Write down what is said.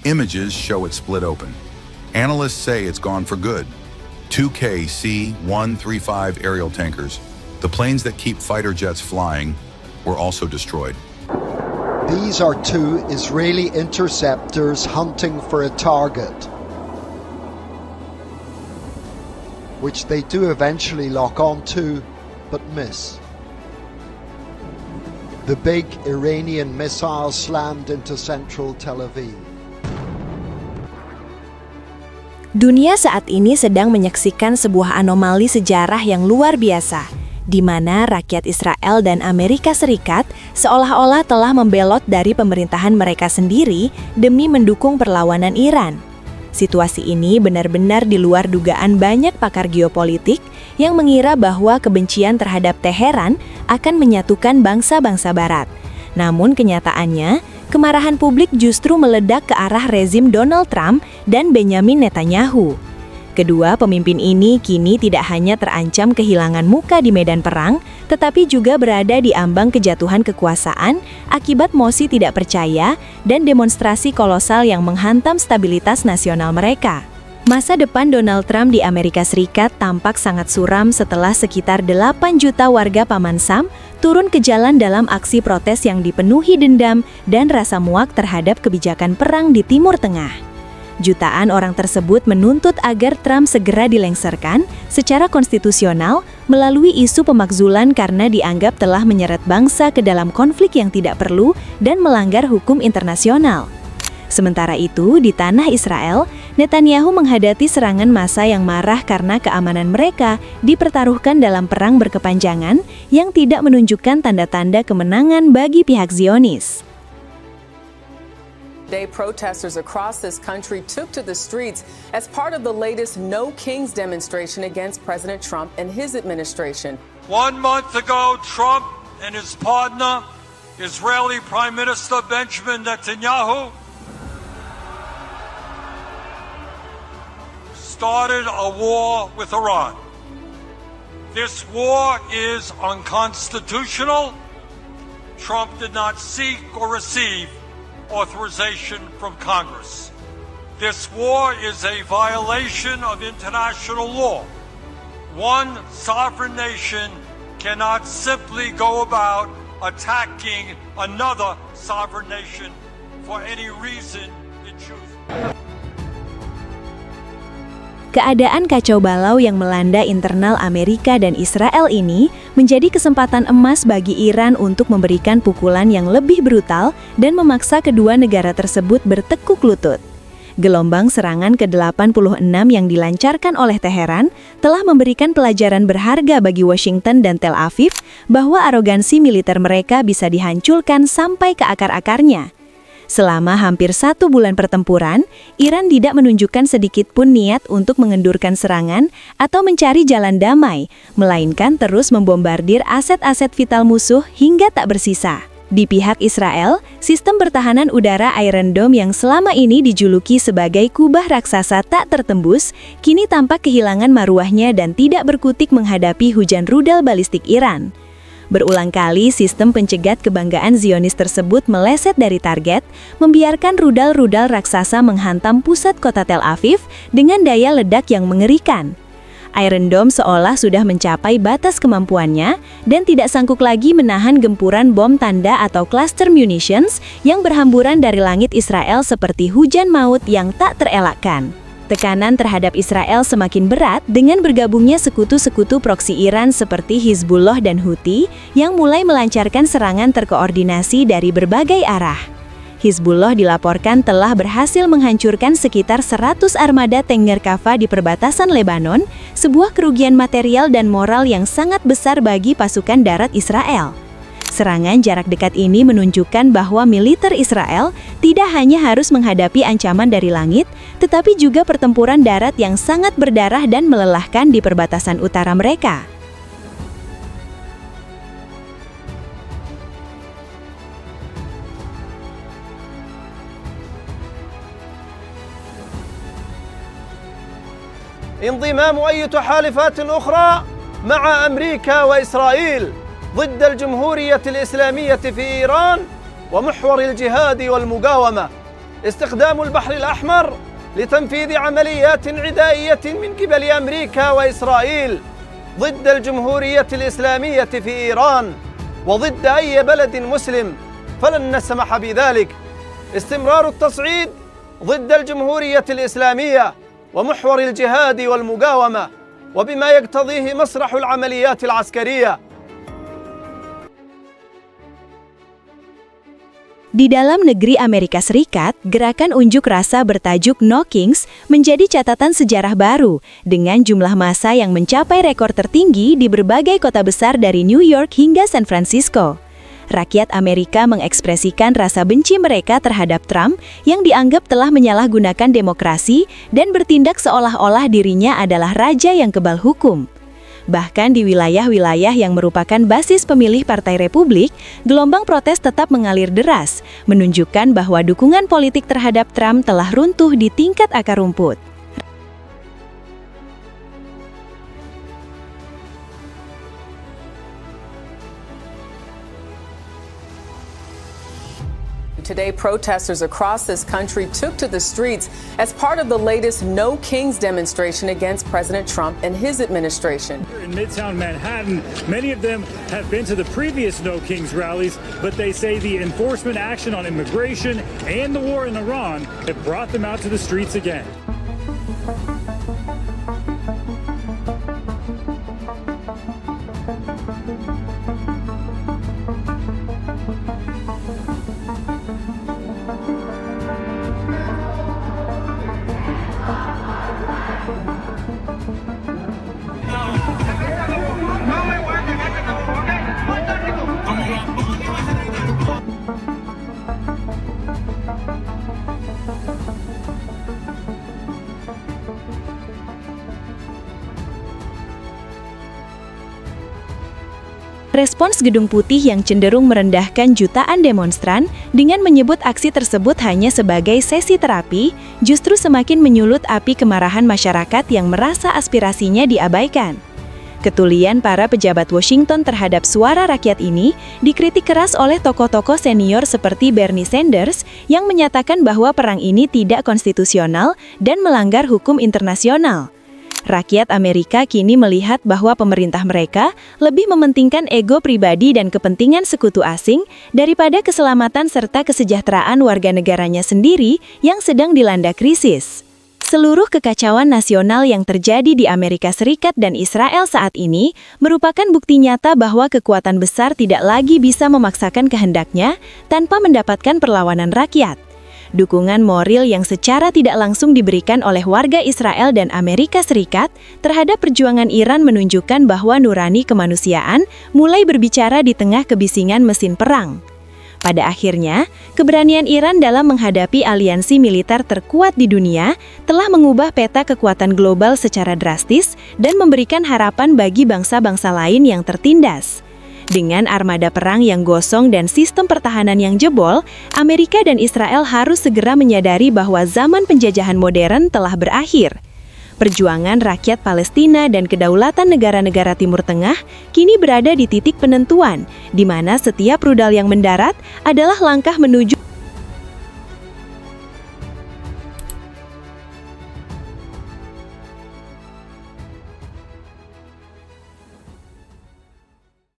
Images show it split open. Analysts say it's gone for good. 2K C-135 aerial tankers, the planes that keep fighter jets flying, were also destroyed. These are two Israeli interceptors hunting for a target, which they do eventually lock onto, but miss. The big Iranian missiles slammed into central Tel Aviv. Dunia saat ini sedang menyaksikan sebuah anomali sejarah yang luar biasa, di mana rakyat Israel dan Amerika Serikat seolah-olah telah membelot dari pemerintahan mereka sendiri demi mendukung perlawanan Iran. Situasi ini benar-benar di luar dugaan banyak pakar geopolitik yang mengira bahwa kebencian terhadap Teheran akan menyatukan bangsa-bangsa Barat. Namun kenyataannya, kemarahan publik justru meledak ke arah rezim Donald Trump dan Benjamin Netanyahu. Kedua pemimpin ini kini tidak hanya terancam kehilangan muka di medan perang, tetapi juga berada di ambang kejatuhan kekuasaan akibat mosi tidak percaya dan demonstrasi kolosal yang menghantam stabilitas nasional mereka. Masa depan Donald Trump di Amerika Serikat tampak sangat suram setelah sekitar 8 juta warga Paman Sam turun ke jalan dalam aksi protes yang dipenuhi dendam dan rasa muak terhadap kebijakan perang di Timur Tengah. Jutaan orang tersebut menuntut agar Trump segera dilengsarkan secara konstitusional melalui isu pemakzulan karena dianggap telah menyeret bangsa ke dalam konflik yang tidak perlu dan melanggar hukum internasional. Sementara itu, di tanah Israel, Netanyahu menghadapi serangan massa yang marah karena keamanan mereka dipertaruhkan dalam perang berkepanjangan yang tidak menunjukkan tanda-tanda kemenangan bagi pihak Zionis. Today, protesters across this country took to the streets as part of the latest No Kings demonstration against President Trump and his administration. 1 month ago, Trump and his partner, Israeli Prime Minister Benjamin Netanyahu, started a war with Iran. This war is unconstitutional. Trump did not seek or receive authorization from Congress. This war is a violation of international law. One sovereign nation cannot simply go about attacking another sovereign nation for any reason it chooses. Keadaan kacau balau yang melanda internal Amerika dan Israel ini menjadi kesempatan emas bagi Iran untuk memberikan pukulan yang lebih brutal dan memaksa kedua negara tersebut bertekuk lutut. Gelombang serangan ke-86 yang dilancarkan oleh Teheran telah memberikan pelajaran berharga bagi Washington dan Tel Aviv bahwa arogansi militer mereka bisa dihancurkan sampai ke akar-akarnya. Selama hampir 1 bulan pertempuran, Iran tidak menunjukkan sedikit pun niat untuk mengendurkan serangan atau mencari jalan damai, melainkan terus membombardir aset-aset vital musuh hingga tak bersisa. Di pihak Israel, sistem pertahanan udara Iron Dome yang selama ini dijuluki sebagai kubah raksasa tak tertembus, kini tampak kehilangan maruahnya dan tidak berkutik menghadapi hujan rudal balistik Iran. Berulang kali sistem pencegat kebanggaan Zionis tersebut meleset dari target, membiarkan rudal-rudal raksasa menghantam pusat kota Tel Aviv dengan daya ledak yang mengerikan. Iron Dome seolah sudah mencapai batas kemampuannya dan tidak sanggup lagi menahan gempuran bom tanda atau cluster munitions yang berhamburan dari langit Israel seperti hujan maut yang tak terelakkan. Tekanan terhadap Israel semakin berat dengan bergabungnya sekutu-sekutu proksi Iran seperti Hizbullah dan Houthi yang mulai melancarkan serangan terkoordinasi dari berbagai arah. Hizbullah dilaporkan telah berhasil menghancurkan sekitar 100 armada tank Merkava di perbatasan Lebanon, sebuah kerugian material dan moral yang sangat besar bagi pasukan darat Israel. Serangan jarak dekat ini menunjukkan bahwa militer Israel tidak hanya harus menghadapi ancaman dari langit, tetapi juga pertempuran darat yang sangat berdarah dan melelahkan di perbatasan utara mereka. انضمام أي تحالفات أخرى مع أمريكا وإسرائيل ضد الجمهورية الإسلامية في إيران ومحور الجهاد والمقاومة استخدام البحر الأحمر لتنفيذ عمليات عدائية من قبل أمريكا وإسرائيل ضد الجمهورية الإسلامية في إيران وضد أي بلد مسلم، فلن نسمح بذلك. استمرار التصعيد ضد الجمهورية الإسلامية ومحور الجهاد والمقاومة وبما يقتضيه مسرح العمليات العسكرية. Di dalam negeri Amerika Serikat, gerakan unjuk rasa bertajuk No Kings menjadi catatan sejarah baru dengan jumlah massa yang mencapai rekor tertinggi di berbagai kota besar dari New York hingga San Francisco. Rakyat Amerika mengekspresikan rasa benci mereka terhadap Trump yang dianggap telah menyalahgunakan demokrasi dan bertindak seolah-olah dirinya adalah raja yang kebal hukum. Bahkan di wilayah-wilayah yang merupakan basis pemilih Partai Republik, gelombang protes tetap mengalir deras, menunjukkan bahwa dukungan politik terhadap Trump telah runtuh di tingkat akar rumput. Today, protesters across this country took to the streets as part of the latest No Kings demonstration against President Trump and his administration. In Midtown Manhattan, many of them have been to the previous No Kings rallies, but they say the enforcement action on immigration and the war in Iran have brought them out to the streets again. Respons Gedung Putih yang cenderung merendahkan jutaan demonstran dengan menyebut aksi tersebut hanya sebagai sesi terapi, justru semakin menyulut api kemarahan masyarakat yang merasa aspirasinya diabaikan. Ketulian para pejabat Washington terhadap suara rakyat ini dikritik keras oleh tokoh-tokoh senior seperti Bernie Sanders yang menyatakan bahwa perang ini tidak konstitusional dan melanggar hukum internasional. Rakyat Amerika kini melihat bahwa pemerintah mereka lebih mementingkan ego pribadi dan kepentingan sekutu asing daripada keselamatan serta kesejahteraan warga negaranya sendiri yang sedang dilanda krisis. Seluruh kekacauan nasional yang terjadi di Amerika Serikat dan Israel saat ini merupakan bukti nyata bahwa kekuatan besar tidak lagi bisa memaksakan kehendaknya tanpa mendapatkan perlawanan rakyat. Dukungan moral yang secara tidak langsung diberikan oleh warga Israel dan Amerika Serikat terhadap perjuangan Iran menunjukkan bahwa nurani kemanusiaan mulai berbicara di tengah kebisingan mesin perang. Pada akhirnya, keberanian Iran dalam menghadapi aliansi militer terkuat di dunia telah mengubah peta kekuatan global secara drastis dan memberikan harapan bagi bangsa-bangsa lain yang tertindas. Dengan armada perang yang gosong dan sistem pertahanan yang jebol, Amerika dan Israel harus segera menyadari bahwa zaman penjajahan modern telah berakhir. Perjuangan rakyat Palestina dan kedaulatan negara-negara Timur Tengah kini berada di titik penentuan, di mana setiap rudal yang mendarat adalah langkah menuju